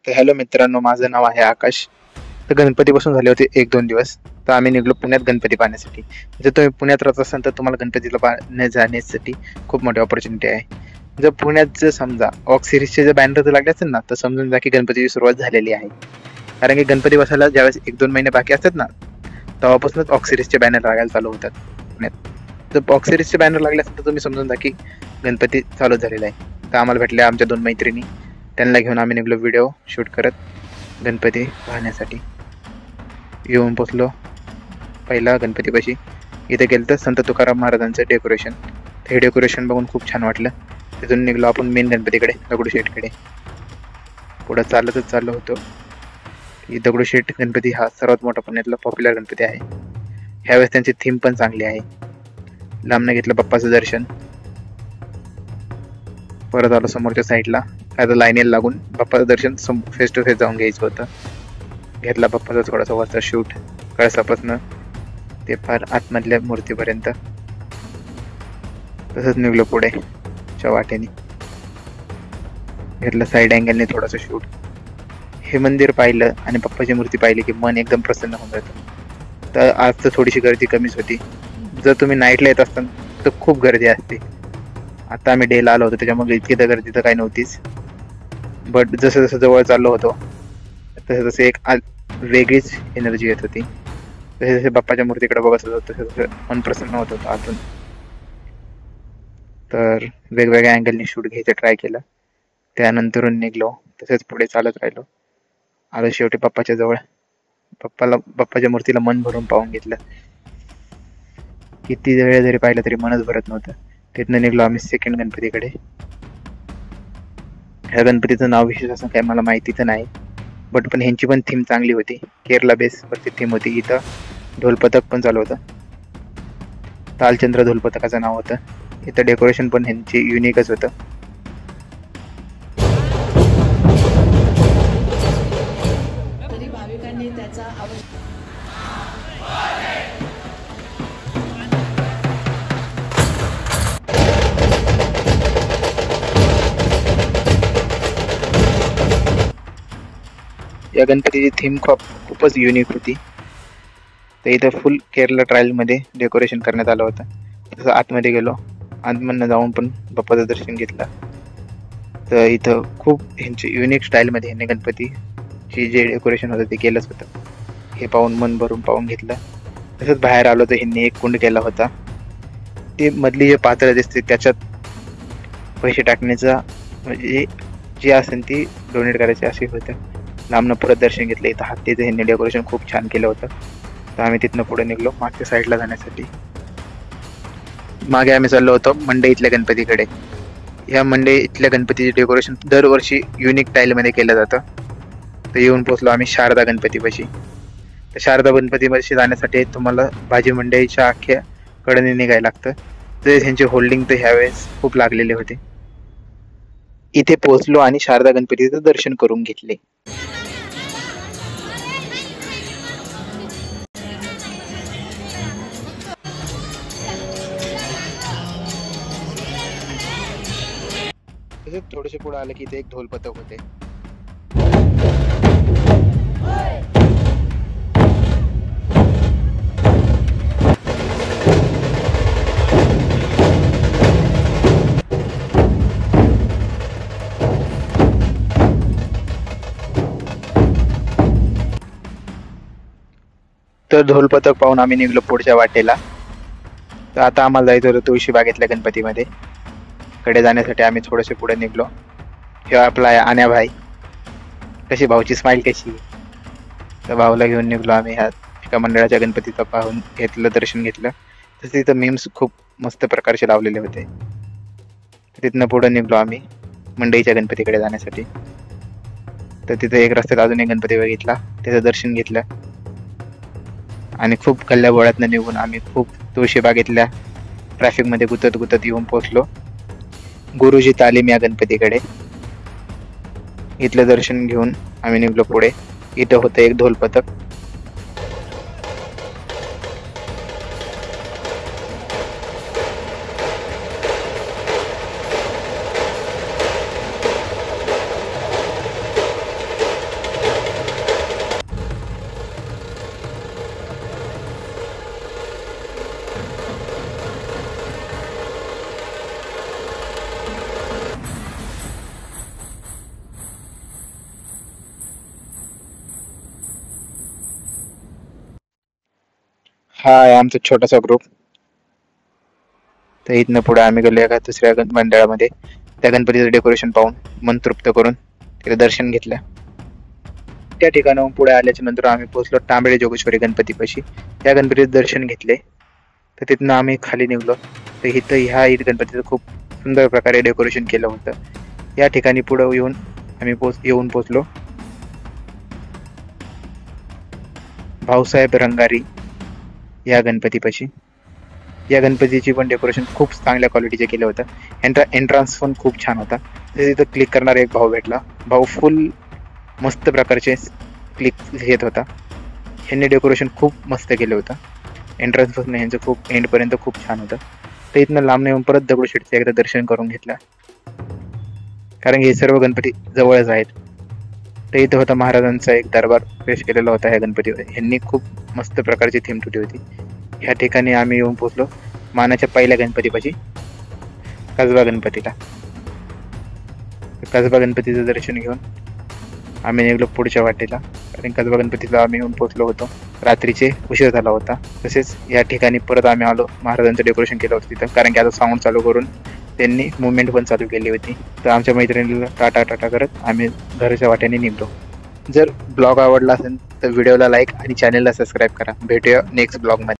तर हॅलो मित्रांनो, माझं नाव आहे आकाश. तर गणपती बसून झाले होते 1-2 दिवस. तर आम्ही निघलो पुण्यात गणपती पाहण्यासाठी. जर तुम्ही पुण्यात राहत असाल तर तुम्हाला गणपतीला पाहण्या जाण्यासाठी खूप मोठी ऑपॉर्च्युनिटी आहे. जर पुण्यात जर समजा ऑक्स सिरीजचे जर बॅनर जर लागले असेल ना, तर समजून जा की गणपतीची सुरुवात झालेली आहे. कारण की गणपती बसायला ज्यावेळेस 1-2 महिने बाकी असतात ना, तेव्हापासूनच ऑक्स सिरीजचे बॅनर लागायला चालू होतात पुण्यात. जर ऑक्स सिरीजचे बॅनर लागले असेल तर तुम्ही समजून जा की गणपती चालू झालेला आहे. तर आम्हाला भेटल्या आमच्या 2 मैत्रिणी. त्यांना घेऊन आम्ही निघलो व्हिडिओ शूट करत गणपती पाहण्यासाठी. येऊन पोचलो पहिला गणपतीपाशी. इथे गेलं तर संत तुकाराम महाराजांचं डेकोरेशन. हे डेकोरेशन बघून खूप छान वाटलं. तिथून निघलो आपण मेन गणपतीकडे, दगडूशेठकडे. पुढं चालतच चाललो होतो की दगडूशेठ गणपती हा सर्वात मोठा पुण्यातला पॉप्युलर गणपती आहे. ह्यावेळेस त्यांची थीम पण चांगली आहे. लांबनं घेतलं बाप्पाचं दर्शन. परत आलो समोरच्या साईडला. आता लाईनीला लागून बाप्पाचं दर्शन फेस टू फेस जाऊन घ्यायचं होतं. घेतला बाप्पाचा थोडासा वरचा शूट कळसापासनं ते फार आतमधल्या मूर्तीपर्यंत. तसंच निघलो पुढे च्या वाटेने. घेतलं साईड अँगलने थोडंसं शूट. हे मंदिर पाहिलं आणि बाप्पाची मूर्ती पाहिली की मन एकदम प्रसन्न होऊन जातं. तर आज तर थोडीशी गर्दी कमीच होती. जर तुम्ही नाईटला येत असताल तर खूप गर्दी असते. आता आम्ही डेला आलो होतो त्याच्यामुळे इतकी तर गर्दी तर काही नव्हतीच. बट जसं जसं जवळ चाललो होतो तसे तसे एक वेगळीच एनर्जी येत होती. जसे जसे बाप्पाच्या मूर्तीकडे बघत होतो तसे तसे मन प्रसन्न होत होतं आतून. तर वेगवेगळ्या अँगलनी शूट घ्यायचं ट्राय केलं. त्यानंतरून निघलो. तसेच पुढे चालत राहिलो. आलो शेवटी बाप्पाच्या जवळ. बाप्पाच्या मूर्तीला मन भरून पाहून घेतलं. किती वेळ जरी पाहिलं तरी मनच भरत नव्हतं. तिथनं निघलो आम्ही सेकंड गणपतीकडे. ह्या गणपतीचं नाव विशेष असं काही मला माहिती तर नाही, बट पण ह्यांची पण थीम चांगली होती. केरला बेस वरती थीम होती. इथं ढोलपथक पण चालू होतं. तालचंद्र ढोलपथकाचं नाव होतं. इथं डेकोरेशन पण ह्यांची युनिकच होतं. तरी भाविकांनी त्याचा या गणपतीची थीम खूपच युनिक होती. तर इथं फुल केरला ट्रायलमध्ये डेकोरेशन करण्यात आलं होतं. तसं आतमध्ये गेलो. आतमधनं जाऊन पण बाप्पाचं दर्शन घेतलं. तर इथं खूप ह्यांची युनिक स्टाईलमध्ये ह्यांनी गणपतीची जे डेकोरेशन होतं ते केलंच होतं. हे पाहून मन भरून पाहून घेतलं. तसंच बाहेर आलो तर ह्यांनी एक कुंड केला होता. ते मधली जे पातळ दिसते त्याच्यात पैसे टाकण्याचा म्हणजे जी असेल ती डोनेट करायची असे होतं. लांबनं परत दर्शन घेतलं. इथं हत्तीचं ह्यांनी डेकोरेशन खूप छान केलं होतं. तर आम्ही तिथनं पुढे निघलो मागच्या साईडला जाण्यासाठी. मागे आम्ही चाललो होतो मंडई इथल्या गणपतीकडे. ह्या मंडई इथल्या गणपतीचे डेकोरेशन दरवर्षी युनिक स्टाईलमध्ये केलं जातं. तर येऊन पोचलो आम्ही शारदा गणपतीपाशी. तर शारदा गणपतीपाशी जाण्यासाठी तुम्हाला भाजी मंडईच्या अख्ख्या कडेने निघायला लागतं. तर ह्यांचे होल्डिंग तर ह्यावेळेस खूप लागलेले होते. इथे पोहोचलो आणि शारदा गणपतीचं दर्शन करून घेतले. तसेच थोडेसे पुढे आले की इथे एक ढोलपथक होते. तर ढोलपथक पाहून आम्ही निघलो पुढच्या वाटेला. तर आता आम्हाला जायचं होतं तुळशी बागेतल्या गणपतीमध्ये. कडे जाण्यासाठी आम्ही थोडेसे पुढे निघलो. हे आपला आहे आण्या भाई. कशी भाऊची स्माईल कशी. तर भाऊला घेऊन निघलो आम्ही. ह्या एका मंडळाच्या गणपतीचं पाहून घेतलं, दर्शन घेतलं. तसं तिथं मीम्स खूप मस्त प्रकारचे लावलेले होते. तिथनं पुढे निघलो आम्ही मंडईच्या गणपतीकडे जाण्यासाठी. तर तिथं एक रस्त्यात अजून एक गणपती बघितला, त्याचं दर्शन घेतलं आणि खूप गल्ल्याबोळ्यातनं निघून आम्ही खूप तुळशी बागेतल्या ट्रॅफिकमध्ये गुतत गुतत येऊन पोहोचलो गुरुजी तालीम या गणपतीकडे. इथलं दर्शन घेऊन आम्ही निघलो पुढे. इथं होतं एक ढोलपथक. हा आहे आमचा छोटासा ग्रुप. तर इथनं पुढे आम्ही गेलो एका दुसऱ्या मंडळामध्ये. त्या गणपतीचं डेकोरेशन पाहून मन तृप्त करून तिथे दर्शन घेतलं. त्या ठिकाणाहून पुढे आल्याच्या नंतर आम्ही पोहोचलो तांबडे जोगेश्वरी गणपतीपाशी. त्या गणपतीचं दर्शन घेतले. तर तिथनं आम्ही खाली निघलो. तर इथं ह्या गणपतीचं खूप सुंदर प्रकारे डेकोरेशन केलं होतं. या ठिकाणी पुढे येऊन आम्ही पोहोचलो भाऊसाहेब रंगारी या गणपतीपाशी. या गणपतीची पण डेकोरेशन खूप चांगल्या क्वालिटीचे केलं होतं. एंट्रन्स पण खूप छान होता. तिथं क्लिक करणारा एक भाऊ भेटला. भाऊ फुल मस्त प्रकारचे क्लिक घेत होता. ह्यांनी डेकोरेशन खूप मस्त केलं होतं. एंट्रन्स पासून ह्यांचं खूप एंडपर्यंत खूप छान होतं. तर इथनं लांब येऊन परत दगडूशेठचं एकदा दर्शन करून घेतलं, कारण हे सर्व गणपती जवळच आहेत. तर इथं होता महाराजांचा एक दरबार पेश केलेला होता ह्या गणपतीवर. ह्यांनी खूप मस्त प्रकारची थीम ठेवली होती. ह्या ठिकाणी आम्ही येऊन पोहोचलो मानाच्या पहिल्या गणपतीपाशी, कसबा गणपतीला. कसबा गणपतीचं दर्शन घेऊन आम्ही निघलो पुढच्या वाटेला, कारण कसबा गणपतीला आम्ही येऊन पोहोचलो होतो. रात्रीचे उशीर झाला होता. तसेच या ठिकाणी परत आम्ही आलो. महाराजांचं डेकोरेशन केलं होतं तिथं, कारण की आता साऊंड चालू करून त्यांनी मुवमेंट पण चालू केली होती. तर आमच्या मैत्रिणीला टाटा टाटा करत आम्ही घराच्या वाट्याने निघलो. जर ब्लॉग आवडला असेल तर व्हिडिओला लाईक आणि चॅनलला सबस्क्राईब करा. भेटूया नेक्स्ट ब्लॉगमध्ये.